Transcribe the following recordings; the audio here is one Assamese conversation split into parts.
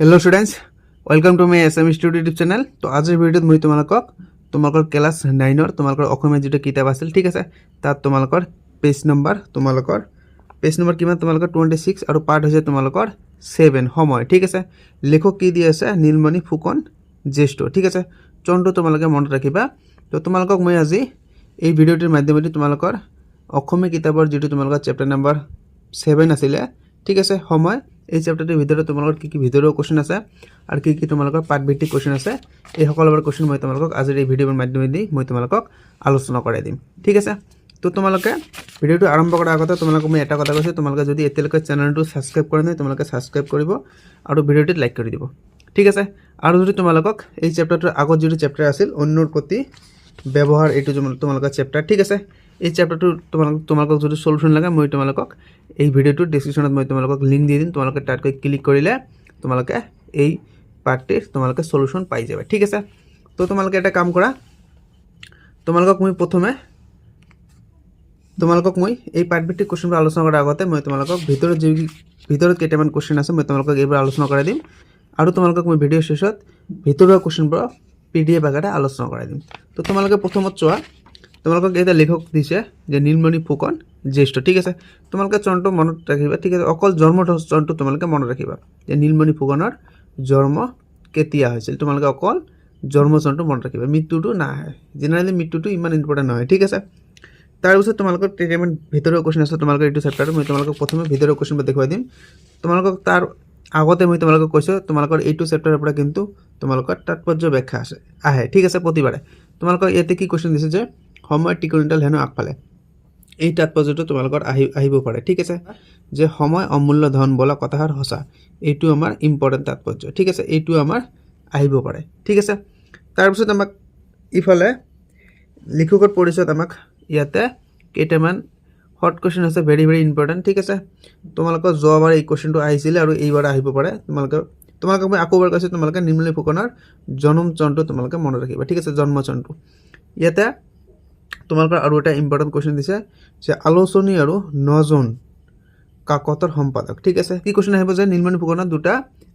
Hello students, welcome to my SM studio YouTube channel. तो आजर भिडिओत मैं तुम्हारा क्लास 9 तुम्हारा অসমীয়া जो किताब आसिल ठीक है तक तुम्हारा पेज नम्बर किमान तुम्हारा 26 और पार्ट है तुम्हारा 7 समय ठीक है। लेखक कि दी आछे नीलमणि फुकन ज्येष्ठ ठीक है। चरणটো तुम्हारे मन रखिबा। तो तुम्हारा मैं आज ये भिडिओटर माध्यम तुम्हारा অসমীয়া किताबर जी तुम्हारा चैप्टार नम्बर 7 आसिले ठीक है। समय এই চেপ্টাৰটোৰ ভিতৰত তোমালোকৰ কি ভিতৰৰ কোৱেশ্চন আছে আৰু কি তোমালোকৰ পাঠভিত্তিক কোৱেশ্চন আছে এই সকলোবোৰ কোৱেশ্চন মই তোমালোকক আজিৰ এই ভিডিঅ'ৰ মাধ্যমেদি মই তোমালোকক আলোচনা কৰাই দিম ঠিক আছে। তো তোমালোকে ভিডিঅ'টো আৰম্ভ কৰাৰ আগতে তোমালোকক মই এটা কথা কৈছো, তোমালোকে যদি এতিয়ালৈকে চেনেলটো সাবস্ক্ৰাইব কৰা নাই তোমালোকে সাবস্ক্ৰাইব কৰিব আৰু ভিডিঅ'টোত লাইক কৰি দিব ঠিক আছে। আৰু যদি তোমালোকক এই চেপ্টাৰটোৰ আগত যিটো চেপ্টাৰ আছিল অন্যৰ প্ৰতি ব্যৱহাৰ এইটো তোমালোকৰ চেপ্টাৰ ঠিক আছে। এই চেপ্টাৰটো তোমালোকক যদি সলিউশন লাগে মই তোমালোকক এই ভিডিওটোৰ ডেসক্ৰিপশনত মই তোমালোকক লিংক দি দিম। তোমালোকে তাত গৈ ক্লিক কৰিলে তোমালোকে এই পাৰ্টটিৰ তোমালোকে সলিউশন পাই যাবে ঠিক আছে। তো তোমালোকে এটা কাম কৰা, তোমালোকক মই প্ৰথমে মই এই পাৰ্টভিত্তিক কোৱেশ্চনবোৰ আলোচনা কৰাৰ আগতে মই তোমালোকক ভিতৰত কেইটামান কোৱেশ্চন আছে মই তোমালোকক এইবোৰ আলোচনা কৰাই দিম আৰু তোমালোকক মই ভিডিও শেষত ভিতৰুৱা কোৱেশ্চনবোৰ পিডিএফ আকাৰে আলোচনা কৰাই দিম। তো তোমালোকে প্ৰথমত চোৱা, তোমালোকক এটা লেখক দিছে যে নীলমণি ফুকন জ্যেষ্ঠ ঠিক আছে। তোমালোকে চৰণটো মনত ৰাখিবা ঠিক আছে। অকল জন্ম চৰণটো তোমালোকে মনত ৰাখিবা যে নীলমণি ফুকনৰ জন্ম কেতিয়া হৈছিল। তোমালোকে অকল জন্ম চৰণটো মনত ৰাখিবা, মৃত্যুটো নাহে। জেনেৰেলি মৃত্যুটো ইমান ইম্পৰ্টেণ্ট নহয় ঠিক আছে। তাৰপিছত তোমালোকৰ কেইটামান ভিতৰুৱা কোৱেশ্চন আছে তোমালোকৰ এইটো চেপ্টাৰত মই তোমালোকক প্ৰথমে ভিতৰুৱা কোৱেশ্চনবোৰ দেখুৱাই দিম। তোমালোকক তাৰ আগতে মই তোমালোকক কৈছোঁ তোমালোকৰ এইটো চেপ্টাৰৰ পৰা কিন্তু তোমালোকৰ তাৎপৰ্য ব্যাখ্যা আহে ঠিক আছে প্ৰতিবাৰে। তোমালোকৰ ইয়াতে কি কোৱেশ্চন দিছে যে সময় টিকনিডাল হেনো আগফালে, এই তাৎপৰ্যটো তোমালোকৰ আহিব পাৰে ঠিক আছে। যে সময় অমূল্য ধন বলা কথাষাৰ সঁচা, এইটো আমাৰ ইম্পৰ্টেণ্ট তাৎপৰ্য ঠিক আছে। এইটো আমাৰ আহিব পাৰে ঠিক আছে। তাৰপিছত আমাক ইফালে লিখকৰ পৰিচয়ত আমাক ইয়াতে কেইটামান শৰ্ট কোৱেশ্চন আছে ভেৰি ইম্পৰ্টেণ্ট ঠিক আছে। তোমালোকৰ যোৱাবাৰ এই কোৱেশ্চনটো আহিছিলে আৰু এইবাৰ আহিব পাৰে। তোমালোকক মই আকৌ এবাৰ কৈছোঁ তোমালোকে নীলমণি ফুকনৰ জন্ম চৰণটো তোমালোকে মনত ৰাখিবা ঠিক আছে, জন্ম চৰণটো। ইয়াতে তোমালোকৰ আৰু এটা ইম্পৰ্টেণ্ট কোৱেশ্চন দিছে যে আলোচনী আৰু 9জন কাকতৰ সম্পাদক ঠিক আছে। কি কোৱেশ্চন আহিব যে নীলমণি ফুকনৰ দুটা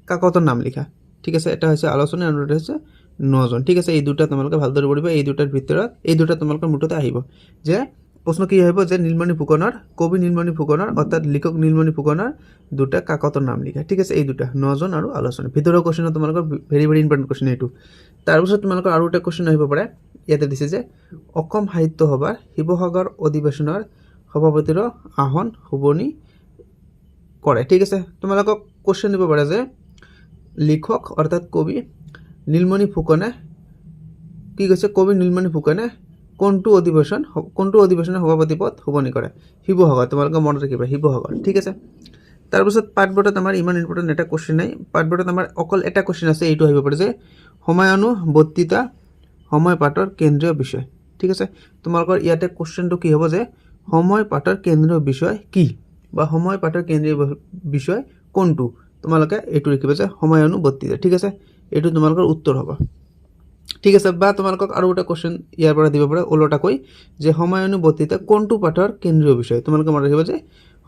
কাকতৰ নাম লিখা ঠিক আছে। এটা হৈছে আলোচনী আৰু এটা হৈছে 9জন ঠিক আছে। এই দুটা তোমালোকে ভালদৰে পঢ়িবা। এই দুটাৰ ভিতৰত এই দুটা তোমালোকৰ মুঠতে আহিব যে প্ৰশ্ন কি আহিব যে নীলমণি ফুকনৰ কবি নীলমণি ফুকনৰ অৰ্থাৎ লিখক নীলমণি ফুকনৰ দুটা কাকতৰ নাম লিখা ঠিক আছে। এই দুটা 9জন আৰু আলোচনী ভিতৰৰ কোৱেশ্চন তোমালোকৰ ভেৰি ইম্পৰ্টেণ্ট কোৱেশ্চন এইটো। তাৰপিছত তোমালোকৰ আৰু এটা কোৱেশ্চন আহিব পাৰে, ইয়াতে দিছে যে অসম সাহিত্য সভাৰ শিৱসাগৰ অধিৱেশনৰ সভাপতিৰ আসন শুৱনি কৰে ঠিক আছে। তোমালোকক কোৱেশ্চন দিব পাৰে যে লিখক অৰ্থাৎ কবি নীলমণি ফুকনে কি কৈছে, কবি নীলমণি ফুকনে কোনটো অধিৱেশনৰ সভাপতি পদ শুৱনি কৰে। শিৱসাগৰ তোমালোকে মনত ৰাখিবা শিৱসাগৰ ঠিক আছে। তাৰপিছত পাঠবোৰত আমাৰ ইমান ইম্পৰ্টেণ্ট এটা কোৱেশ্চন নাই। পাঠবোৰত আমাৰ অকল এটা কোৱেশ্চন আছে, এইটো আহিব পাৰে যে সময়ানুবৰ্তিতা সময় পাঠৰ কেন্দ্ৰীয় বিষয় ঠিক আছে। তোমালোকৰ ইয়াতে কোৱেশ্চনটো কি হ'ব যে সময় পাঠৰ কেন্দ্ৰীয় বিষয় কি বা সময় পাঠৰ কেন্দ্ৰীয় বিষয় কোনটো। তোমালোকে এইটো লিখিবা যে সময়ানুবৰ্তিতা ঠিক আছে। এইটো তোমালোকৰ উত্তৰ হ'ব ঠিক আছে। বা তোমালোকক আৰু এটা কোৱেশ্চন ইয়াৰ পৰা দিব পাৰে ওলোটাকৈ যে সময়ানুবৰ্তিতা কোনটো পাঠৰ কেন্দ্ৰীয় বিষয়। তোমালোকে মনত ৰাখিবা যে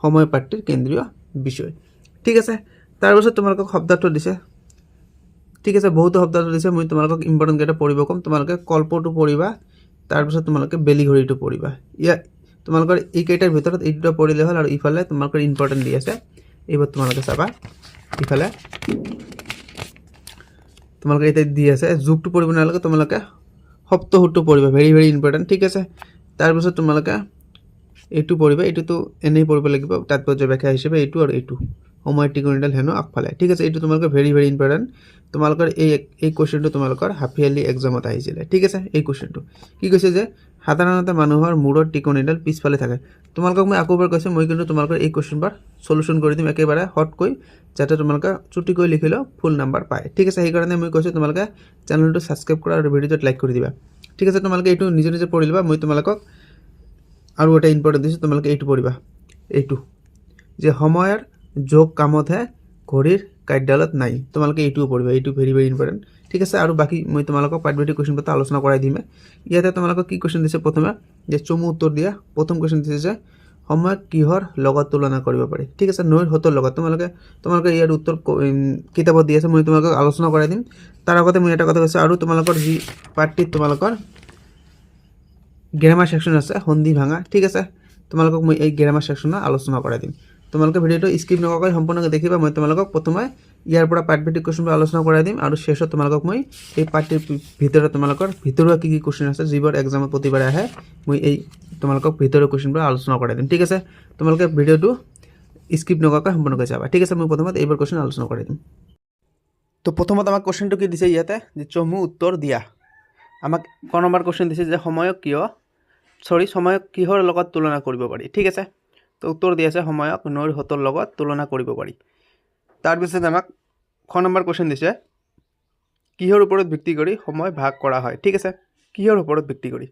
সময় পাঠটিৰ কেন্দ্ৰীয় বিষয় ঠিক আছে। তাৰপিছত তোমালোকক শব্দাৰ্থ দিছে ঠিক আছে, বহুতো শব্দাৰ্থ দিছে। মই তোমালোকক ইম্পৰ্টেণ্ট কেইটা পঢ়িব ক'ম। তোমালোকে কল্পটো পঢ়িবা, তাৰপিছত তোমালোকে বেলিঘড়ীটো পঢ়িবা। তোমালোকৰ এইকেইটাৰ ভিতৰত এই দুটা পঢ়িলে হ'ল। আৰু ইফালে তোমালোকৰ ইম্পৰ্টেণ্ট দি আছে, এইবোৰ তোমালোকে চাবা। ইফালে তোমালোকে এতিয়া দি আছে যুগটো পঢ়িব নালাগে, তোমালোকে সপ্তসূত্ৰটো পঢ়িবা ভেৰি ইম্পৰ্টেণ্ট ঠিক আছে। তাৰপিছত তোমালোকে এইটো পঢ়িবা, এইটোতো এনেই পঢ়িব লাগিব তাৎপৰ্য ব্যাখ্যা হিচাপে এইটো আৰু এইটো সময় টিকনিডাল হেনো আগফালে ঠিক আছে। এইটো তোমালোকৰ ভেৰি ইম্পৰ্টেণ্ট। তোমালোকৰ এই কোৱেশ্চনটো তোমালোকৰ হাফ ইয়াৰলি এক্সামত আহিছিলে ঠিক আছে। এই কোৱেশ্চনটো কি কৈছে যে সাধাৰণতে মানুহৰ মূৰৰ টিকনিডাল পিছফালে থাকে। তোমালোকক মই আকৌ এবাৰ কৈছোঁ, মই কিন্তু তোমালোকৰ এই কোৱেশ্চনবাৰ সলিউশন কৰি দিম একেবাৰে হটকৈ, যাতে তোমালোকে চুটিকৈ লিখিলেও ফুল নাম্বাৰ পায় ঠিক আছে। সেইকাৰণে মই কৈছোঁ তোমালোকে চেনেলটো ছাবস্ক্ৰাইব কৰা আৰু ভিডিঅ'টোত লাইক কৰি দিবা ঠিক আছে। তোমালোকে এইটো নিজে পঢ়ি ল'বা। মই তোমালোকক আৰু এটা ইম্পৰ্টেণ্ট দিছোঁ, তোমালোকে এইটো পঢ়িবা, এইটো যে সময়ৰ যোগ কামতহে ঘড়ীৰ কাৰ্যালয়ত নাই। তোমালোকে এইটোও পঢ়িবা, এইটো ভেৰি ইম্পৰ্টেণ্ট ঠিক আছে। আৰু বাকী মই তোমালোকক পাঠভিত্তিক কোৱেশ্চনবোৰ আলোচনা কৰাই দিমে। ইয়াতে তোমালোকক কি কোৱেশ্চন দিছে প্ৰথমে যে চমু উত্তৰ দিয়া। প্ৰথম কোৱেশ্চন দিছে যে সময়ক কিহৰ লগত তুলনা কৰিব পাৰি ঠিক আছে নৈৰ হ্ৰদৰ লগত তোমালোকে ইয়াৰ উত্তৰ কিতাপত দি আছে মই তোমালোকক আলোচনা কৰাই দিম তাৰ আগতে মই এটা কথা কৈছোঁ আৰু তোমালোকৰ যি পাঠটিত তোমালোকৰ গ্ৰামাৰ সেকশন আছে সন্ধি ভাঙা ঠিক আছে তোমালোকক মই এই গ্ৰামাৰ সেকশনৰ আলোচনা কৰাই দিম তোমালোকে ভিডিঅ'টো স্কিপ নকৰাকৈ সম্পূৰ্ণকৈ দেখিবা মই তোমালোকক প্ৰথমে ইয়াৰ পৰা পাঠভিত্তিক কুৱেশ্যনবোৰ আলোচনা কৰাই দিম আৰু শেষত তোমালোকক মই এই পাঠটিৰ ভিতৰত তোমালোকৰ ভিতৰুৱা কি কুৱেশ্যন আছে যিবোৰ এক্সামত প্ৰতিবাৰে আহে মই এই তোমালোকক ভিতৰুৱা কুৱেশ্যনবোৰ আলোচনা কৰাই দিম ঠিক আছে তোমালোকে ভিডিঅ'টো স্কিপ নকৰাকৈ সম্পূৰ্ণকৈ চাবা ঠিক আছে মই প্ৰথমতে এইবোৰ কুৱেশ্যন আলোচনা কৰাই দিম তো প্ৰথমত আমাক কুৱেশ্যনটো কি দিছে ইয়াতে যে চমু উত্তৰ দিয়া আমাক ক নম্বৰ কুৱেশ্যন দিছে যে সময়ক কিহৰ লগত তুলনা কৰিব পাৰি ঠিক আছে তো উত্তৰ দি আছে সময়ক নৈৰ হ্ৰদৰ লগত তুলনা কৰিব পাৰি তাৰপিছত আমাক খ নম্বৰ কুৱেশ্যন দিছে কিহৰ ওপৰত ভিত্তি কৰি সময় ভাগ কৰা হয় ঠিক আছে কিহৰ ওপৰত ভিত্তি কৰি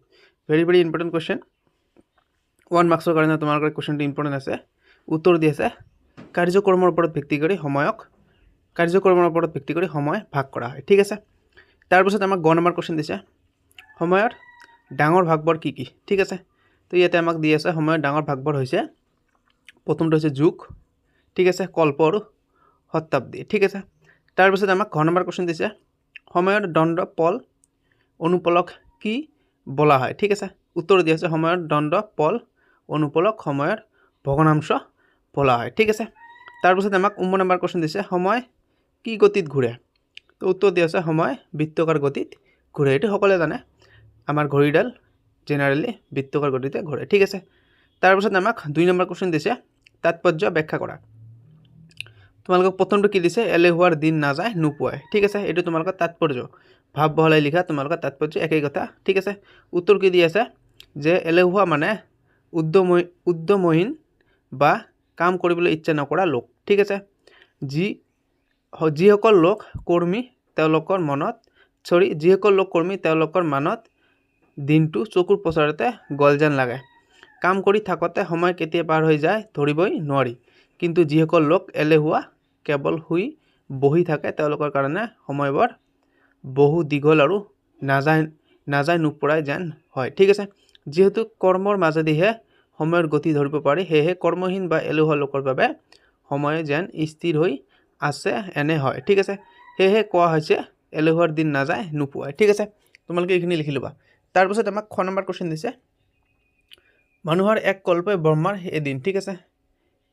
ভেৰি ভেৰি ইম্পৰ্টেণ্ট কুৱেশ্যন 1 মাৰ্কছৰ কাৰণে তোমালোকৰ কুৱেশ্যনটো ইম্পৰ্টেণ্ট আছে উত্তৰ দি আছে কাৰ্যকৰ্মৰ ওপৰত ভিত্তি কৰি সময় ভাগ কৰা হয় ঠিক আছে তাৰপিছত আমাক গ নম্বৰ কুৱেশ্যন দিছে সময়ৰ ডাঙৰ ভাগবোৰ কি ঠিক আছে তো ইয়াতে আমাক দি আছে সময়ৰ ডাঙৰ ভাগবোৰ হৈছে প্ৰথমটো হৈছে যুগ ঠিক আছে কল্প আৰু শতাব্দী ঠিক আছে তাৰপিছত আমাক ঘ নম্বৰ কুৱেশ্যন দিছে সময়ৰ দণ্ড পল অনুপলক কি বলা হয় ঠিক আছে উত্তৰ দি আছে সময়ৰ দণ্ড পল অনুপলক সময়ৰ ভগ্নাংশ বলা হয় ঠিক আছে তাৰপিছত আমাক 9 নম্বৰ কুৱেশ্যন দিছে সময় কি গতিত ঘূৰে তো উত্তৰ দি আছে সময় বৃত্তাকাৰ গতিত ঘূৰে এইটো সকলোৱে জানে আমাৰ ঘড়ীডাল জেনাৰেলি বৃত্তাকাৰ গতিতে ঘূৰে ঠিক আছে তাৰপিছত আমাক 2 নম্বৰ কুৱেশ্যন দিছে তাৎপৰ্য ব্যাখ্যা কৰা তোমালোকক প্ৰথমটো কি দিছে এলেহুৱাৰ দিন নাযায় নোপোৱাই ঠিক আছে এইটো তোমালোকৰ তাৎপৰ্য ভাৱ বহলাই লিখা তোমালোকৰ তাৎপৰ্য একেই কথা ঠিক আছে উত্তৰ কি দি আছে যে এলেহুৱা মানে উদ্যমহীন বা কাম কৰিবলৈ ইচ্ছা নকৰা লোক ঠিক আছে যিসকল লোক কৰ্মী তেওঁলোকৰ মনত দিনটো চকুৰ পচাৰতে গ'ল যেন লাগে কাম কৰি থাকোঁতে সময় কেতিয়া পাৰ হৈ যায় ধৰিবই নোৱাৰি কিন্তু যিসকল লোক এলেহুৱা কেৱল শুই বহি থাকে তেওঁলোকৰ কাৰণে সময়বোৰ বহু দীঘল আৰু নাযায় নোপোৱাই যেন হয় ঠিক আছে যেহেতু কৰ্মৰ মাজেদিহে সময়ৰ গতি ধৰিব পাৰি সেয়েহে কৰ্মহীন বা এলেহুৱা লোকৰ বাবে সময় যেন স্থিৰ হৈ আছে এনে হয় ঠিক আছে সেয়েহে কোৱা হৈছে এলেহুৱাৰ দিন নাযায় নোপোৱাই ঠিক আছে তোমালোকে এইখিনি লিখি ল'বা তাৰপিছত আমাক খ নম্বৰ কুৱেশ্যন দিছে মানুহৰ এক কল্পই ব্ৰহ্মাৰ এদিন ঠিক আছে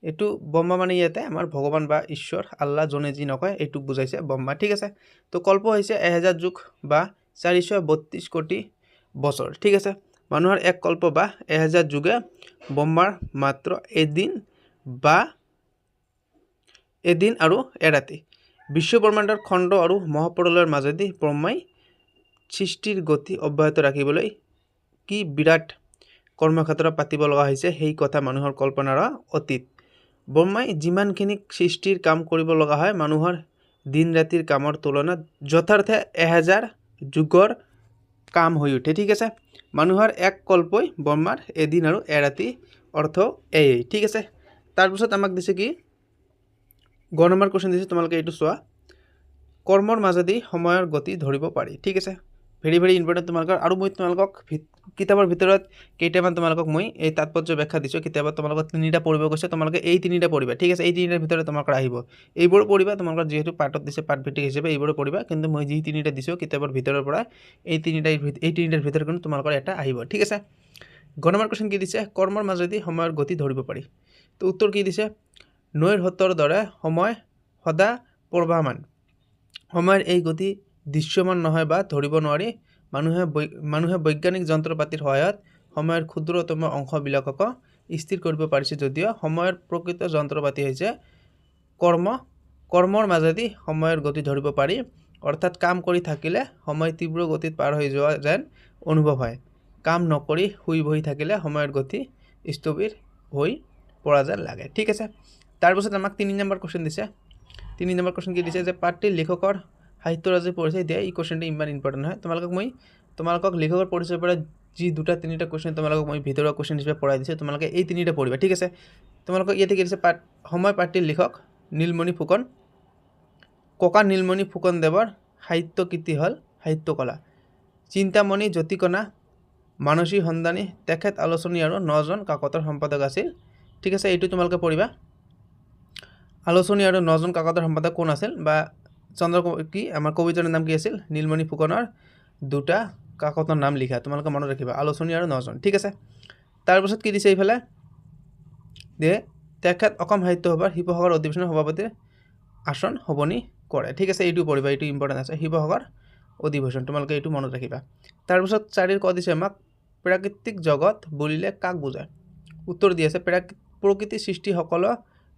এইটো ব্ৰহ্মা মানে ইয়াতে আমাৰ ভগৱান বা ঈশ্বৰ আল্লাহ যোনে যি নকয় এইটোক বুজাইছে ব্ৰহ্মা ঠিক আছে তো কল্প হৈছে 1000 যুগ বা 432 কোটি বছৰ ঠিক আছে মানুহৰ এক কল্প বা 1000 যুগে ব্ৰহ্মাৰ মাত্ৰ এদিন আৰু এৰাতি বিশ্বব্ৰহ্মাণ্ডৰ খণ্ড আৰু মহাপৰলয়ৰ মাজেদি ব্ৰহ্মাই সৃষ্টিৰ গতি অব্যাহত ৰাখিবলৈ কি বিৰাট কৰ্মক্ষেত্ৰ পাতিব লগা হৈছে সেই কথা মানুহৰ কল্পনাৰ অতীত ব্ৰহ্মাই যিমানখিনি সৃষ্টিৰ কাম কৰিব লগা হয় মানুহৰ দিন ৰাতিৰ কামৰ তুলনাত যথাৰ্থে 1000 যুগৰ কাম হৈ উঠে ঠিক আছে মানুহৰ এক কল্পই ব্ৰহ্মাৰ এদিন আৰু এৰাতি অৰ্থ এই ঠিক আছে তাৰপিছত আমাক দিছে কি গ নম্বৰ কুৱেশ্যন দিছে তোমালোকে এইটো চোৱা কৰ্মৰ মাজেদি সময়ৰ গতি ধৰিব পাৰি ঠিক আছে ভেৰি ভেৰি ইম্পৰ্টেণ্ট তোমালোকৰ আৰু মই তোমালোকক কিতাপৰ ভিতৰত কেইটামান তোমালোকক মই এই তাৎপৰ্য ব্যাখ্যা দিছোঁ কিতাপত তোমালোকক 3টা পঢ়িব কৈছে তোমালোকে এই 3টা পঢ়িবা ঠিক আছে এই 3টাৰ ভিতৰত তোমালোকৰ আহিব এইবোৰ পঢ়িবা তোমালোকৰ যিহেতু পাঠত দিছে পাঠভিত্তিক হিচাপে এইবোৰ পঢ়িবা কিন্তু মই যি 3টা দিছোঁ কিতাপৰ ভিতৰৰ পৰা এই 3টাৰ ভিতৰত কিন্তু তোমালোকৰ এটা আহিব ঠিক আছে গ নম্বৰ কুৱেশ্যন কি দিছে কৰ্মৰ মাজেদি সময়ৰ গতি ধৰিব পাৰি তো উত্তৰ কি দিছে নৈৰ হ্ৰদৰ দৰে সময় সদা প্ৰবাহমান সময়ৰ এই গতি দৃশ্যমান নহয় বা ধৰিব নোৱাৰি মানুহে বৈজ্ঞানিক যন্ত্ৰপাতিৰ সহায়ত সময়ৰ ক্ষুদ্ৰতম অংশবিলাকক স্থিৰ কৰিব পাৰিছে যদিও সময়ৰ প্ৰকৃত যন্ত্ৰপাতি হৈছে কৰ্মৰ মাজেদি সময়ৰ গতি ধৰিব পাৰি অৰ্থাৎ কাম কৰি থাকিলে সময় তীব্ৰ গতিত পাৰ হৈ যোৱা যেন অনুভৱ হয় কাম নকৰি শুই বহি থাকিলে সময়ৰ গতি স্থবিৰ হৈ পৰা যেন লাগে ঠিক আছে তাৰপিছত আমাক 3 নম্বৰ কুৱেশ্যন দিছে 3 নম্বৰ কুৱেশ্যন কি দিছে যে পাঠটিৰ লেখকৰ সাহিত্যৰাজি পৰিচয় দিয়া এই কুৱেশ্যনটো ইমান ইম্পৰ্টেণ্ট হয় তোমালোকক লেখকৰ পৰিচয়ৰ পৰা যি 2-3টা কুৱেশ্যন তোমালোকক মই ভিতৰুৱা কুৱেশ্যন হিচাপে পঢ়াই দিছোঁ তোমালোকে এই 3টা পঢ়িবা ঠিক আছে তোমালোকক ইয়াতে কি দিছে সময় পাঠটিৰ লেখক নীলমণি ফুকন ককা নীলমণি ফুকনদেৱৰ সাহিত্য কীৰ্তি হ'ল সাহিত্যকলা চিন্তামণি জ্যোতিকণা মানসী সন্ধানী তেখেত আলোচনী আৰু 9জন কাকতৰ সম্পাদক আছিল ঠিক আছে, এইটো তোমালোকে পঢ়িবা। আলোচনী আৰু 9জন কাকতৰ সম্পাদক কোন আছিল, বা কি আমাৰ কবিজনৰ নাম কি আছিল, নীলমণি ফুকনৰ দুটা কাকতৰ নাম লিখা, তোমালোকে মনত ৰাখিবা, আলোচনী আৰু 9জন। ঠিক আছে, তাৰপিছত কি দিছে এইফালে যে তেখেত অসম সাহিত্য সভাৰ শিৱসাগৰ অধিৱেশনৰ সভাপতিৰ আসন সবনি কৰে। ঠিক আছে, এইটো পঢ়িবা, এইটো ইম্পৰ্টেণ্ট আছে, শিৱসাগৰ অধিৱেশন, তোমালোকে এইটো মনত ৰাখিবা। তাৰপিছত 4ৰ ক দিছে আমাক প্ৰাকৃতিক জগত বুলিলে কাক বুজায়। উত্তৰ দি আছে প্ৰকৃতি সৃষ্টি সকলো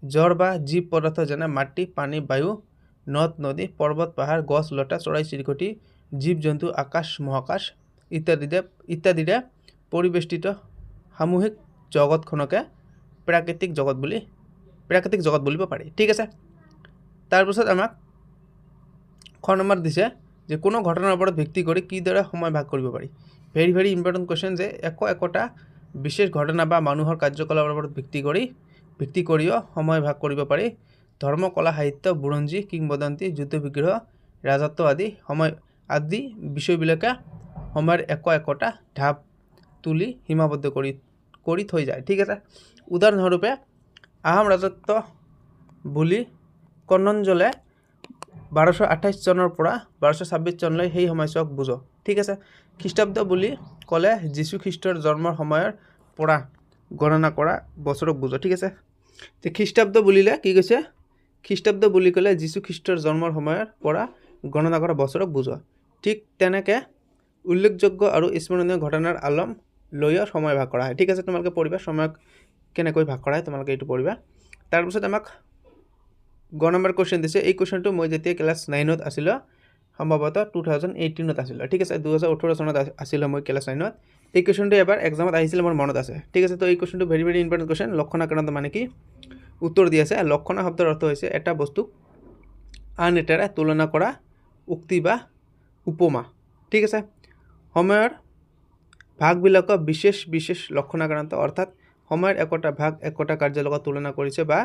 জড় বা জীৱ পদাৰ্থ যেনে মাটি, পানী, বায়ু, নদ নদী, পৰ্বত, পাহাৰ, গছ লতা, চৰাই চিৰিকটি, জীৱ জন্তু, আকাশ মহাকাশ ইত্যাদিৰে পৰিবেষ্টিত সামূহিক জগতখনকে প্ৰাকৃতিক জগত বুলিব পাৰি। ঠিক আছে, তাৰপিছত আমাক খ নম্বৰ দিছে যে কোনো ঘটনাৰ ওপৰত ভিত্তি কৰি কিদৰে সময় ভাগ কৰিব পাৰি। ভেৰি ভেৰি ইম্পৰ্টেণ্ট কুৱেশ্যন, যে একোটা বিশেষ ঘটনা বা মানুহৰ কাৰ্যকলাপৰ ওপৰত ভিত্তি কৰিও সময় ভাগ কৰিব পাৰি। ধৰ্ম, কলা, সাহিত্য, বুৰঞ্জী, কিংবদন্তি, যুদ্ধ বিগ্ৰহ, ৰাজত্ব আদি বিষয়বিলাকে সময়ৰ একোটা ঢাপ তুলি সীমাবদ্ধ কৰি থৈ যায়। ঠিক আছে, উদাহৰণস্বৰূপে আহোম ৰাজত্ব বুলি কনঞ্জলে 1228 চনৰ পৰা 1226 চনলৈ সেই সময়ছোৱাক বুজো। ঠিক আছে, খ্ৰীষ্টাব্দ বুলি ক'লে যীশুখ্ৰীষ্টৰ জন্মৰ সময়ৰ পৰা গণনা কৰা বছৰক বুজো। ঠিক আছে, যে খ্ৰীষ্টাব্দ বুলিলে কি কৈছে, খ্ৰীষ্টাব্দ বুলি ক'লে যীশুখ্ৰীষ্টৰ জন্মৰ সময়ৰ পৰা গণনা কৰা বছৰক বুজোৱা। ঠিক তেনেকৈ উল্লেখযোগ্য আৰু স্মৰণীয় ঘটনাৰ আলম লৈও সময় ভাগ কৰা হয়। ঠিক আছে, তোমালোকে পঢ়িবা সময়ক কেনেকৈ ভাগ কৰা হয়, তোমালোকে এইটো পঢ়িবা। তাৰপিছত আমাক গ নম্বৰ কুৱেশ্যন দিছে। এই কুৱেশ্যনটো মই যেতিয়া ক্লাছ 9ত আছিলোঁ, সম্ভৱতঃ 2018ত আছিলোঁ। ঠিক আছে, 2018 চনত আছিলোঁ মই ক্লাছ 9ত। এই কুৱেশ্যনটো এবাৰ এক্সামত আহিছিলে, মোৰ মনত আছে। ঠিক আছে, তো এই কুৱেশ্যনটো ভেৰি ভেৰি ইম্পৰ্টেণ্ট কুৱেশ্যন। লক্ষণাকৰণ মানে কি, উত্তৰ দি আছে। লক্ষণা শব্দৰ অৰ্থ হৈছে এটা বস্তুক আন এটাৰে তুলনা কৰা উক্তি বা উপমা। ঠিক আছে, সময়ৰ ভাগবিলাকক বিশেষ লক্ষণাকৰণ, অৰ্থাৎ সময়ৰ একোটা ভাগ একোটা কাৰ্যৰ লগত তুলনা কৰিছে বা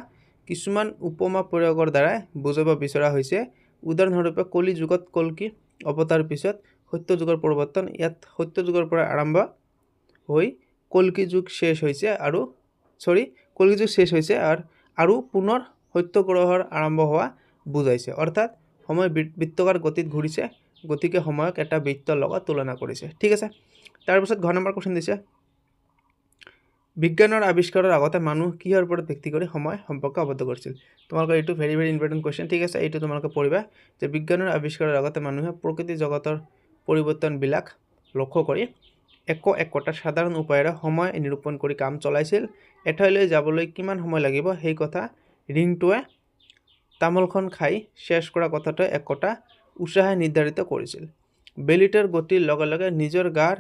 কিছুমান উপমা প্ৰয়োগৰ দ্বাৰাই বুজাব বিচৰা হৈছে। উদাহৰণস্বৰূপে কলি যুগত কল্কি অৱতাৰ পিছত সত্য যুগৰ প্ৰৱৰ্তন, ইয়াত সত্য যুগৰ পৰা আৰম্ভ হৈ কল্কি যুগ শেষ হৈছে আৰু পুনৰ সত্য গ্ৰহৰ আৰম্ভ হোৱা বুজাইছে। অৰ্থাৎ সময় বৃত্তাকাৰ গতিত ঘূৰিছে, গতিকে সময়ক এটা বৃত্তৰ লগত তুলনা কৰিছে। ঠিক আছে, তাৰপিছত ঘ নম্বৰ কুৱেশ্যন দিছে। বিজ্ঞানৰ আৱিষ্কাৰৰ আগতে মানুহ কিহৰ ওপৰত ভিত্তি কৰি সময় সম্পৰ্ক আবদ্ধ কৰিছিল। তোমালোকৰ এইটো ভেৰি ভেৰি ইম্পৰ্টেণ্ট কুৱেশ্যন। ঠিক আছে, এইটো তোমালোকে পঢ়িবা, যে বিজ্ঞানৰ আৱিষ্কাৰৰ আগতে মানুহে প্ৰকৃতি জগতৰ পৰিৱৰ্তনবিলাক লক্ষ্য কৰি একোটা সাধাৰণ উপায়েৰে সময় নিৰূপণ কৰি কাম চলাইছিল। এঠাইলৈ যাবলৈ কিমান সময় লাগিব সেই কথা, ৰিংটোৱে তামোলখন খাই শেষ কৰা কথাটোৱে একোটা উৎসাহে নিৰ্ধাৰিত কৰিছিল। বেলিটোৰ গতিৰ লগে লগে নিজৰ গাৰ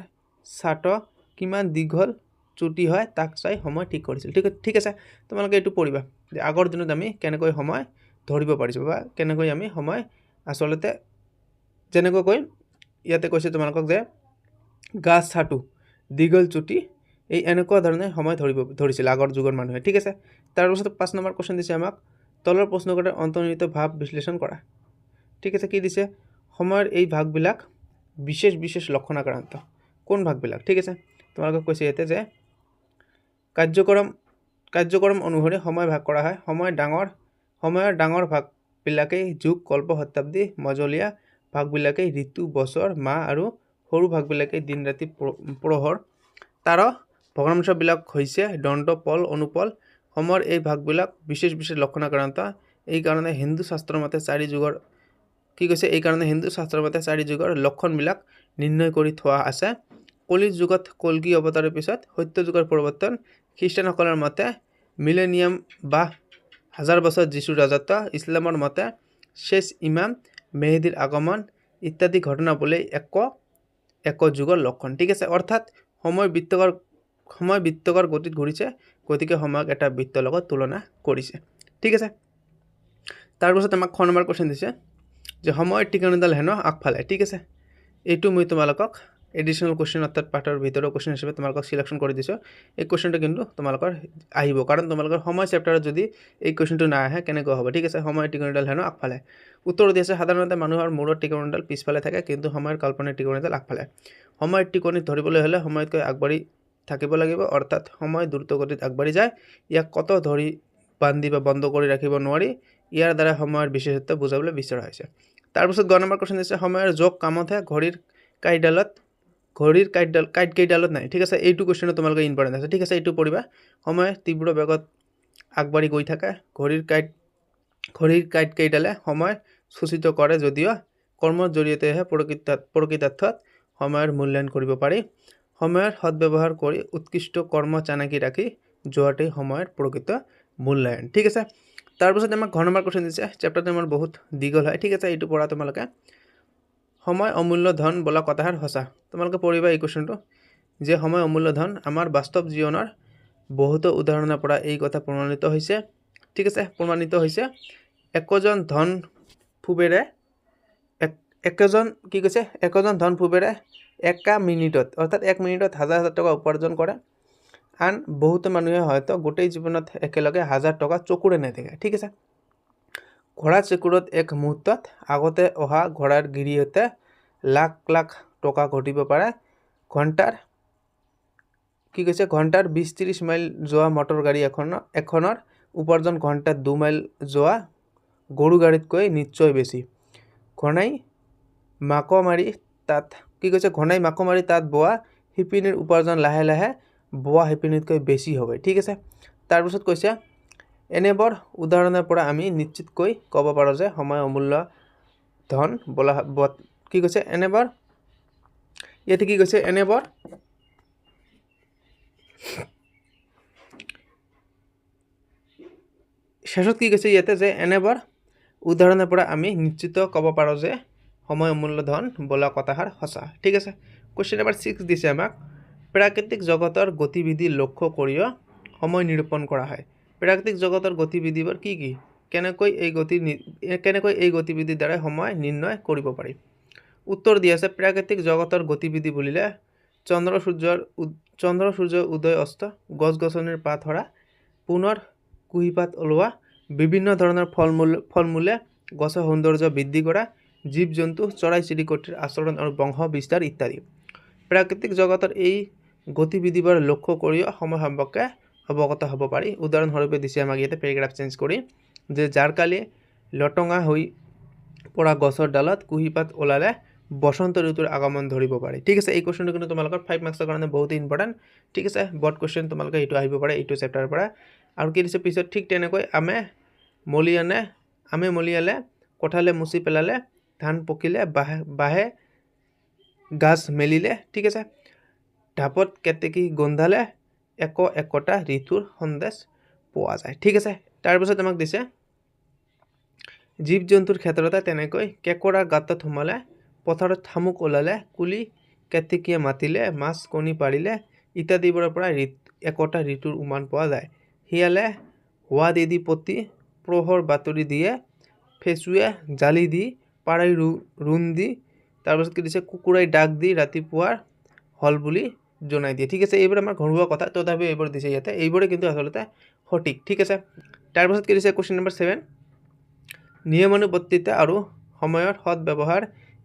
ছাটো কিমান দীঘল চুটি হয় তাক চাই সময় ঠিক কৰিছিল। ঠিক আছে, তোমালোকে এইটো পঢ়িবা, যে আগৰ দিনত আমি কেনেকৈ সময় ধৰিব পাৰিছোঁ, বা কেনেকৈ আমি সময় আচলতে, যেনেকৈ ইয়াতে কৈছে তোমালোকক যে গাছ ছাটো দীঘল চুটি, এই এনেকুৱা ধৰণে সময় ধৰিছিল আগৰ যুগৰ মানুহে। ঠিক আছে, তাৰপিছত 5 নম্বৰ কুৱেশ্যন দিছে আমাক, তলৰ প্ৰশ্নকেইটাৰ অন্তৰ্নিহিত ভাৱ বিশ্লেষণ কৰা। ঠিক আছে, কি দিছে, সময়ৰ এই ভাগবিলাক বিশেষ লক্ষণাক্ৰান্ত। কোন ভাগবিলাক? ঠিক আছে, তোমালোকক কৈছে ইয়াতে যে কাৰ্যক্ৰম অনুসৰি সময় ভাগ কৰা হয়। সময়ৰ ডাঙৰ ভাগবিলাকেই যুগ, কল্প, শতাব্দী, মজলীয়া ভাগবিলাকেই ঋতু, বছৰ, মাহ আৰু সৰু ভাগবিলাকেই দিন ৰাতি প্ৰহৰ। তাৰ ভগ্নাংশবিলাক হৈছে দণ্ড, পল, অনুপল। সময়ৰ এই ভাগবিলাক বিশেষ লক্ষণাক্ৰান্ত। এইকাৰণে হিন্দু শাস্ত্ৰৰ মতে 4 যুগৰ লক্ষণবিলাক নিৰ্ণয় কৰি থোৱা আছে। কলিৰ যুগত কল্কি অৱতাৰৰ পিছত সত্য যুগৰ প্ৰৱৰ্তন। খ্ৰীষ্টানসকলৰ মতে মিলেনিয়াম বা 1000 বছৰ যীশুৰ ৰাজত্ব। ইছলামৰ মতে শেষ ইমাম মেহেদীৰ আগমন ইত্যাদি ঘটনাবোৰেই একো যুগৰ লক্ষণ। ঠিক আছে, অৰ্থাৎ সময় বৃত্তাকাৰ গতিত ঘূৰিছে, গতিকে সময়ক এটা বৃত্তৰ লগত তুলনা কৰিছে। ঠিক আছে, তাৰপিছত আমাক খ নম্বৰ কুৱেশ্যন দিছে, যে সময়ৰ টিকনিডাল হেনো আগফালে। ঠিক আছে, এইটো মই তোমালোকক এডিশ্যনেল কুৱেশ্যন, অৰ্থাৎ পাঠৰ ভিতৰৰ কুৱেশ্যন হিচাপে তোমালোকক চিলেকশ্যন কৰি দিছোঁ। এই কুৱেশ্যনটো কিন্তু তোমালোকৰ আহিব, কাৰণ তোমালোকৰ সময় চেপ্টাৰত যদি এই কুৱেশ্যনটো নাহে কেনেকুৱা হ'ব। ঠিক আছে, সময়ৰ টিকনিডাল হেনো আগফালে। উত্তৰ দি আছে, সাধাৰণতে মানুহৰ মূৰৰ টিকনিডাল পিছফালে থাকে, কিন্তু সময়ৰ কাল্পনিক টিকনিডাল আগফালে। সময়ৰ টিকনি ধৰিবলৈ হ'লে সময়তকৈ আগবাঢ়ি থাকিব লাগিব, অৰ্থাৎ সময় দ্ৰুতগতিত আগবাঢ়ি যায়। ইয়াক কত ধৰি বান্ধি বা বন্ধ কৰি ৰাখিব নোৱাৰি। ইয়াৰ দ্বাৰা সময়ৰ বিশেষত্ব বুজাবলৈ বিচৰা হৈছে। তাৰপিছত 10 নম্বৰ কুৱেশ্যন দিছে, সময়ৰ যোগ কামতহে ঘড়ীৰ কাঁইট কেইডালত নাই। ঠিক আছে, এইটো কুৱেশ্যনো তোমালোকে ইম্পৰ্টেণ্ট আছে। ঠিক আছে, এইটো পঢ়িবা। সময় তীব্ৰ বেগত আগবাঢ়ি গৈ থাকে। ঘড়ীৰ কাঁইট কেইডালে সময় সূচিত কৰে, যদিও কৰ্মৰ জৰিয়তেহে প্ৰকৃতাৰ্থত সময়ৰ মূল্যায়ন কৰিব পাৰি। সময়ৰ সদ্ব্যৱহাৰ কৰি উৎকৃষ্ট কৰ্ম চানেকি ৰাখি যোৱাটোৱে সময়ৰ প্ৰকৃত মূল্যায়ন। ঠিক আছে, তাৰপিছত আমাক 10 নম্বৰ কুৱেশ্যন দিছে। চেপ্টাৰটো আমাৰ বহুত দীঘল হয়। ঠিক আছে, এইটো পঢ়া তোমালোকে। সময় অমূল্য ধন বোলা কথাষাৰ সঁচা। তোমালোকে পঢ়িবা এই কুৱেশ্যনটো, যে সময় অমূল্য ধন। আমাৰ বাস্তৱ জীৱনৰ বহুতো উদাহৰণৰ পৰা এই কথা প্ৰমাণিত হৈছে। ঠিক আছে, প্ৰমাণিত হৈছে। একোজন ধন ফুবেৰে একা মিনিটত, অৰ্থাৎ 1 মিনিটত হাজাৰ হাজাৰ টকা উপাৰ্জন কৰে। আন বহুতো মানুহে হয়তো গোটেই জীৱনত একেলগে 1000 টকা চকুৰে নেদেখে। ঠিক আছে, ঘোঁৰা চেকুৰত এক মুহূৰ্তত আগতে অহা ঘোঁৰাৰ গিৰিহঁতে লাখ লাখ টকা ঘটিব পাৰে। ঘণ্টাৰ 20-30 মাইল যোৱা মটৰ গাড়ী এখনৰ উপাৰ্জন ঘণ্টাত 2 মাইল যোৱা গৰু গাড়ীতকৈ নিশ্চয় বেছি। ঘনাই মাকো মাৰি তাত বোৱা শিপিনীৰ উপাৰ্জন লাহে লাহে বোৱা শিপিনীতকৈ বেছি হবে। ঠিক আছে, তাৰপিছত কৈছে, এনেবোৰ উদাহৰণৰ পৰা আমি নিশ্চিতকৈ ক'ব পাৰোঁ যে সময় অমূল্য ধন বোলা এনেবোৰ উদাহৰণৰ পৰা আমি নিশ্চিত ক'ব পাৰোঁ যে সময় অমূল্য ধন বোলা কথাষাৰ সঁচা। ঠিক আছে, কুৱেশ্যন নম্বৰ 6 দিছে আমাক, প্ৰাকৃতিক জগতৰ গতিবিধি লক্ষ্য কৰিও সময় নিৰূপণ কৰা হয়। প্ৰাকৃতিক জগতৰ গতিবিধিবোৰ কি কি? কেনেকৈ এই গতিবিধিৰ দ্বাৰা সময় নিৰ্ণয় কৰিব পাৰি? উত্তৰ দিয়া আছে, প্ৰাকৃতিক জগতৰ গতিবিধি বুলিলে চন্দ্ৰ সূৰ্যৰ উদয় অস্ত, গছ গছনিৰ পাত সৰা, পুনৰ কুঁহিপাত ওলোৱা, বিভিন্ন ধৰণৰ ফল মূলে গছৰ সৌন্দৰ্য বৃদ্ধি কৰা, জীৱ জন্তু চৰাই চিৰিকটিৰ আচৰণ আৰু বংশ বিস্তাৰ ইত্যাদি। প্ৰাকৃতিক জগতৰ এই গতিবিধিবোৰ লক্ষ্য কৰিও সময় সম্পৰ্কে অৱগত হ'ব পাৰি। উদাহৰণস্বৰূপে দিছে আমাক ইয়াতে পেৰেগ্ৰাফ চেঞ্জ কৰি, যে জাৰকালি লটঙা হৈ পৰা গছৰ ডালত কুঁহিপাত ওলালে বসন্ত ঋতুৰ আগমন ধৰিব পাৰি। ঠিক আছে, এই কুৱেশ্যনটো কিন্তু তোমালোকৰ 5 মাৰ্কছৰ কাৰণে বহুত ইম্পৰ্টেণ্ট। ঠিক আছে, বৰ্ড কুৱেশ্যন তোমালোকে এইটো আহিব পাৰে এইটো চেপ্টাৰৰ পৰা। আৰু কি দিছে পিছত, ঠিক তেনেকৈ আমে মলিয়ালে, কঁঠালে মুচি পেলালে, ধান পকিলে, বাঁহে গাছ মেলিলে। ঠিক আছে, ঢাপত কেতেকী গোন্ধালে, একোটা ঋতুৰ সন্দেশ পোৱা যায়। ঠিক আছে, তাৰপিছত আমাক দিছে, জীৱ জন্তুৰ ক্ষেত্ৰতে তেনেকৈ কেঁকোৰা গাঁতত সোমালে, পথাৰত শামুক ওলালে, কুলি কেতেকীয়ে মাতিলে, মাছ কণী পাৰিলে ইত্যাদিবোৰৰ পৰা একোটা ঋতুৰ উমান পোৱা যায়। শিয়ালে হোৱা দি পতি প্ৰহৰ বাতৰি দিয়ে, ফেচুৱে জালি দি, পাৰাই ৰুণ দি, তাৰপিছত কি দিছে, কুকুৰাই ডাক দি ৰাতিপুৱাৰ হল বুলি জনাই দিয়ে। ঠিক আছে, এইবোৰ আমাৰ ঘৰুৱা কথা, তথাপিও এইবোৰ দিছে ইয়াতে, এইবোৰে কিন্তু আচলতে সঠিক। ঠিক আছে, তাৰপিছত কি দিছে কুৱেশ্যন নম্বৰ 7, নিয়মানুবৰ্তিতা আৰু সময়ৰ সদ্ব্যৱহাৰ,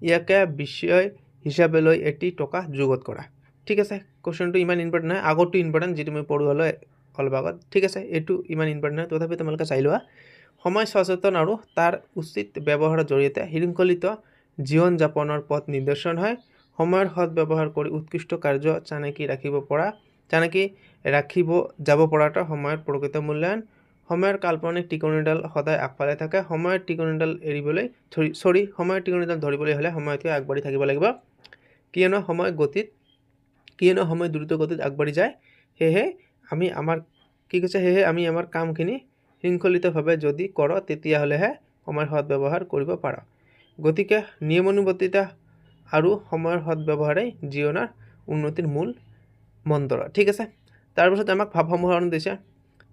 ইয়াকে বিষয় হিচাপে লৈ এটি টকা যুগত কৰা। ঠিক আছে, কুৱেশ্যনটো ইমান ইম্পৰ্টেণ্ট নহয়, আগতো ইম্পৰ্টেণ্ট যিটো মই পঢ়ুৱালো অলপ আগত। ঠিক আছে, এইটো ইমান ইম্পৰ্টেণ্ট নহয়, তথাপি তোমালোকে চাই লোৱা। সময় সচেতন আৰু তাৰ উচিত ব্যৱহাৰৰ জৰিয়তে শৃংখলিত জীৱন যাপনৰ পথ নিৰ্দেশন হয়। সময়ৰ সদ্ব্যৱহাৰ কৰি উৎকৃষ্ট কাৰ্য চানেকি ৰাখিব যাব পৰাটো সময়ৰ প্ৰকৃত মূল্যায়ন। সময়ৰ কাল্পনিক টিকনিডাল সদায় আগফালে থাকে। সময়ৰ টিকনিডাল ধৰিবলৈ হ'লে সময়তকৈ আগবাঢ়ি থাকিব লাগিব, কিয়নো সময় দ্ৰুত গতিত আগবাঢ়ি যায়। সেয়েহে আমি আমাৰ কামখিনি শৃংখলিতভাৱে যদি কৰোঁ, তেতিয়াহ'লেহে সময়ৰ সদ্ব্যৱহাৰ কৰিব পাৰোঁ। গতিকে নিয়মানুবৰ্তিতা আৰু সময়ৰ সদ্ব্যৱহাৰেই জীৱনৰ উন্নতিৰ মূল মন্ত্ৰ। ঠিক আছে, তাৰপিছত আমাক ভাৱসমূহৰণ দিছে।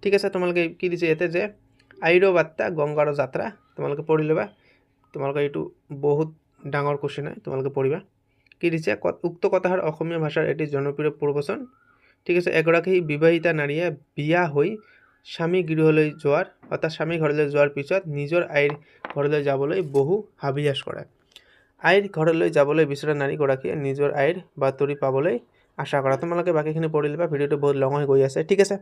ঠিক আছে, তোমালোকে কি দিছে ইয়াতে, যে আইৰ বাৰ্তা গংগাৰ যাত্ৰা, তোমালোকে পঢ়ি ল'বা। তোমালোকে এইটো বহুত ডাঙৰ কুৱেশ্যন হয়, তোমালোকে পঢ়িবা। কি দিছে, উক্ত কথাষাৰ অসমীয়া ভাষাৰ এটি জনপ্ৰিয় প্ৰবচন। ঠিক আছে, এগৰাকী বিবাহিতা নাৰীয়ে বিয়া হৈ স্বামী ঘৰলৈ যোৱাৰ পিছত নিজৰ আইৰ ঘৰলৈ যাবলৈ বহু হাবিয়াস কৰে। আইৰ ঘৰলৈ যাবলৈ বিচৰা নাৰীগৰাকীয়ে নিজৰ আইৰ বাতৰি পাবলৈ আশা কৰা। তোমালোকে বাকীখিনি পঢ়ি ল'বা, ভিডিঅ'টো বহুত লং হৈ গৈ আছে, ঠিক আছে।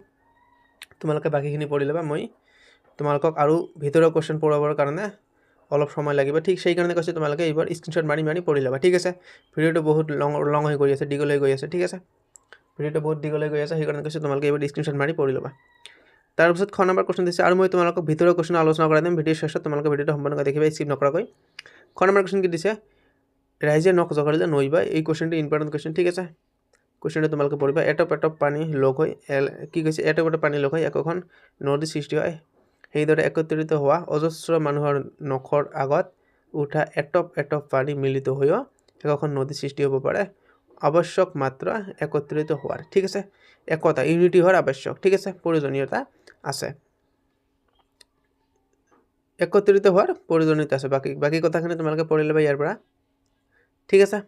তোমালোকে বাকীখিনি পঢ়ি ল'বা, মই তোমালোকক আৰু ভিতৰৰ কুৱেশ্যন পঢ়াবৰ কাৰণে অলপ সময় লাগিব, ঠিক সেইকাৰণে কৈছোঁ তোমালোকে এইবাৰ স্ক্ৰীনশ্বট মাৰি পঢ়ি ল'বা, ঠিক আছে। ভিডিঅ'টো বহুত লং হৈ গৈ আছে, দীঘল হৈ গৈ আছে, ঠিক আছে। ভিডিঅ'টো বহুত দীঘল হৈ গৈ আছে, সেইকাৰণে কৈছোঁ তোমালোকে এইবাৰ স্ক্ৰীনশ্বট মাৰি পঢ়ি ল'বা। তাৰপিছত খ নম্বৰ কুৱেশ্যন দিছে, আৰু মই তোমালোকক ভিতৰৰ কুৱেশ্যন আলোচনা কৰাই দিম। ভিডিঅ'ৰ শেষত তোমালোকে ভিডিঅ'টো সম্পূৰ্ণকৈ দেখিবা, স্কিপ নকৰাকৈ। খ নম্বৰ কুৱেশ্যন কি দিছে, ৰাইজে নখ জোকাৰিলে নৈ বয়। এই কুৱেশ্যনটো ইম্পৰ্টেণ্ট কুৱেশ্যন, ঠিক আছে। কুৱেশ্যনটো তোমালোকে পঢ়িবা। এটপ পানী লগ হৈ কি কৈছে, এটপ পানী লগ হৈ একোখন নদীৰ সৃষ্টি হয়। সেইদৰে একত্ৰিত হোৱা অজস্ৰ মানুহৰ নখৰ আগত উঠা এটপ পানী মিলিত হৈও একোখন নদীৰ সৃষ্টি হ'ব পাৰে। আৱশ্যক মাত্ৰ একত্ৰিত হোৱাৰ, ঠিক আছে। একতা, ইউনিটি হোৱাৰ আৱশ্যক, ঠিক আছে, প্ৰয়োজনীয়তা আছে। একত্ৰিত হোৱাৰ প্ৰয়োজনীয়তা আছে। বাকী কথাখিনি তোমালোকে পঢ়ি ল'বা ইয়াৰ পৰা, ঠিক আছে।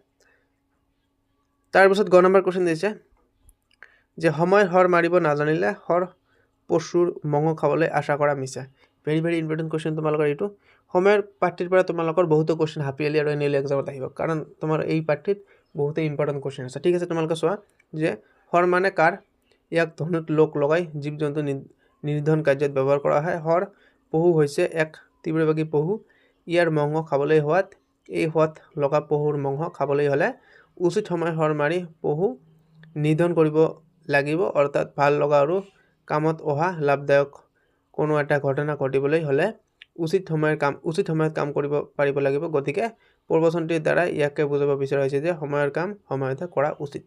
তাৰপিছত গ নম্বৰ কুৱেশ্যন দিছে যে সময়ৰ হৰ মাৰিব নাজানিলে হৰ পশুৰ মঙহ খাবলৈ আশা কৰা মিছা। ভেৰি ইম্পৰ্টেণ্ট কুৱেশ্যন তোমালোকৰ এইটো। সময়ৰ পাঠটিৰ পৰা তোমালোকৰ বহুতো কুৱেশ্যন হাফ ইয়াৰলি আৰু এনুৱেল এক্সামত আহিব, কাৰণ তোমাৰ এই পাঠটিত বহুতেই ইম্পৰ্টেণ্ট কুৱেশ্যন আছে, ঠিক আছে। তোমালোকে চোৱা যে হৰ মানে কাৰ, ইয়াক ধনুত লোক লগাই জীৱ জন্তু নিৰ্ধন কাৰ্যত ব্যৱহাৰ কৰা হয়। হৰ পহু হৈছে এক তীব্ৰবেগী পহু। ইয়াৰ মঙহ খাবলৈ হোৱাত এই হোৱাত লগা পহুৰ মঙহ খাবলৈ হ'লে উচিত সময় হৰ মাৰি পহু নিধন কৰিব লাগিব, অৰ্থাৎ ভাল লগা আৰু কামত অহা লাভদায়ক কোনো এটা ঘটনা ঘটিবলৈ হ'লে উচিত সময়ত কাম কৰিব পাৰিব লাগিব। গতিকে প্ৰবচনটিৰ দ্বাৰা ইয়াকে বুজাব বিচৰা হৈছে যে সময়ৰ কাম সময়তে কৰা উচিত,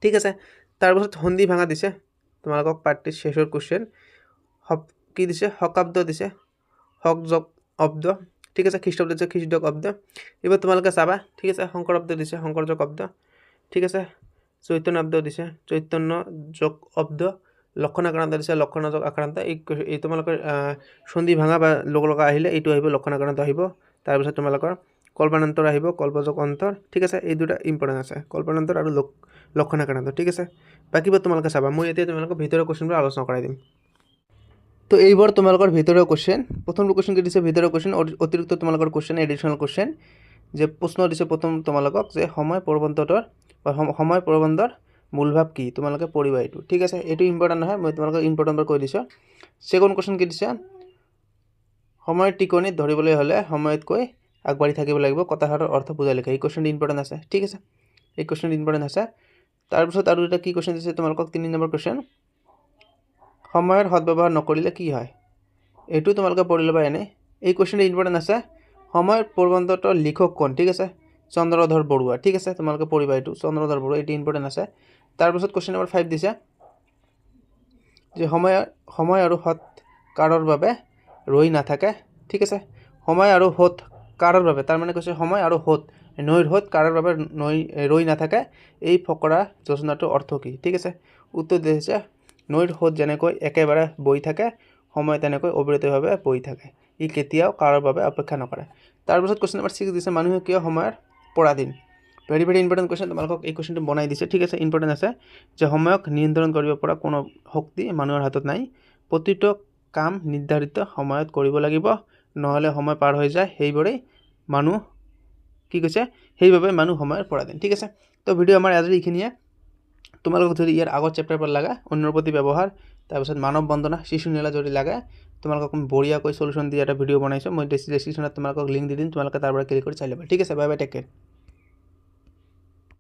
ঠিক আছে। তাৰপিছত সন্ধি ভাঙা দিছে তোমালোকক, পাঠটিৰ শেষৰ কুৱেশ্যন। কি দিছে, শকাব্দ দিছে, শক অব্দ, ঠিক আছে। খ্ৰীষ্টাব্দ দিছে, খ্ৰীষ্টক অব্দ। এইবাৰ তোমালোকে চাবা, ঠিক আছে। শংকৰাব্দ দিছে, শংকৰযোগ অব্দ, ঠিক আছে। চৈতন্য অব্দ দিছে, চৈতন্য যোগ অব্দ। লক্ষণাক্ৰান্ত দিছে, লক্ষণযোগ আক্ৰান্ত। এই তোমালোকৰ সন্ধি ভাঙা বা লগ লগা আহিলে এইটো আহিব, লক্ষণাক্ৰান্ত আহিব। তাৰপিছত তোমালোকৰ কল্পানান্তৰ আহিব, কল্পযোগ অন্তৰ, ঠিক আছে। এই দুটা ইম্পৰ্টেণ্ট আছে, কল্পানান্তৰ আৰু লক্ষণাক্ৰান্ত, ঠিক আছে। বাকীবোৰ তোমালোকে চাবা, মই এতিয়া তোমালোকক ভিতৰৰ কুৱেশ্যনবোৰ আলোচনা কৰাই দিম। তো এইবাৰ তোমালোকৰ ভিতৰৰ কুৱেশ্যন, প্ৰথমটো কুৱেশ্যন কি দিছে, ভিতৰৰ কুৱেশ্যন অতিৰিক্ত তোমালোকৰ কুৱেশ্যন, এডিশ্যনেল কুৱেশ্যন। যে প্ৰশ্ন দিছে প্ৰথম তোমালোকক যে সময় প্ৰবন্ধৰ মূলভাৱ কি, তোমালোকে পঢ়িবা এইটো, ঠিক আছে। এইটো ইম্পৰ্টেণ্ট নহয়, মই তোমালোকক ইম্পৰ্টেণ্টবোৰ কৈ দিছোঁ। ছেকেণ্ড কুৱেশ্যন কি দিছে, সময়ৰ টিকনিত ধৰিবলৈ হ'লে সময়তকৈ আগবাঢ়ি থাকিব লাগিব, কথাষাৰৰ অৰ্থ বুজাই লিখা। এই কুৱেশ্যনটো ইম্পৰ্টেণ্ট আছে, ঠিক আছে। এই কুৱেশ্যনটো ইম্পৰ্টেণ্ট আছে। তাৰপিছত আৰু এটা কি কুৱেশ্যন দিছে তোমালোকক, 3 নম্বৰ কুৱেশ্যন, সময়ৰ সদব্যৱহাৰ নকৰিলে কি হয়। এইটো তোমালোকে পঢ়ি ল'বা এনেই। এই কুৱেশ্যনটো ইম্পৰ্টেণ্ট আছে। সময়ৰ প্ৰবন্ধটোৰ লিখক কোন, ঠিক আছে, চন্দ্ৰধৰ বৰুৱা, ঠিক আছে। তোমালোকে পঢ়িবা এইটো, চন্দ্ৰধৰ বৰুৱা, এইটো ইম্পৰ্টেণ্ট আছে। তাৰপিছত কুৱেশ্যন নম্বৰ 5 দিছে যে সময় আৰু সৎ কাৰৰ বাবে ৰৈ নাথাকে, ঠিক আছে। সময় আৰু সৎ কাৰৰ বাবে, তাৰমানে কৈছে সময় আৰু সৎ, নৈৰ সৎ কাৰৰ বাবে ৰৈ নাথাকে, এই ফকৰা যোজনাটোৰ অৰ্থ কি, ঠিক আছে। উত্তৰ দিছে নৈৰ সোঁত যেনেকৈ একেবাৰে বৈ থাকে, সময় তেনেকৈ অবিৰতভাৱে বৈ থাকে, ই কেতিয়াও কাৰোৰ বাবে অপেক্ষা নকৰে। তাৰপিছত কুৱেশ্যন নম্বৰ 6 দিছে মানুহে কিয় সময়ৰ পৰাধীন। ভেৰি ইম্পৰ্টেণ্ট কুৱেশ্যন, তোমালোকক এই কুৱেশ্যনটো বনাই দিছে, ঠিক আছে। ইম্পৰ্টেণ্ট আছে যে সময়ক নিয়ন্ত্ৰণ কৰিব পৰা কোনো শক্তি মানুহৰ হাতত নাই। প্ৰতিটো কাম নিৰ্ধাৰিত সময়ত কৰিব লাগিব, নহ'লে সময় পাৰ হৈ যায়, সেইবাবে মানুহ সময়ৰ পৰাধীন, ঠিক আছে। তো ভিডিঅ' আমাৰ আজি এইখিনিয়ে। তোমালোকক যদি ইয়াৰ আগৰ চেপ্টাৰবোৰ লাগে, অন্যৰ প্ৰতি ব্যৱহাৰ, তাৰপিছত মানৱ বন্দনা, শিশু নীলা যদি লাগে, তোমালোকক আমি বঢ়িয়াকৈ সলিউশ্যন দি এটা ভিডিঅ' বনাইছোঁ, মই ডেছক্ৰিপশ্যনত তোমালোকক লিংক দি দিম, তোমালোকে তাৰ পৰা ক্লিক কৰি চাই ল'বা, ঠিক আছে। Bye bye, take care.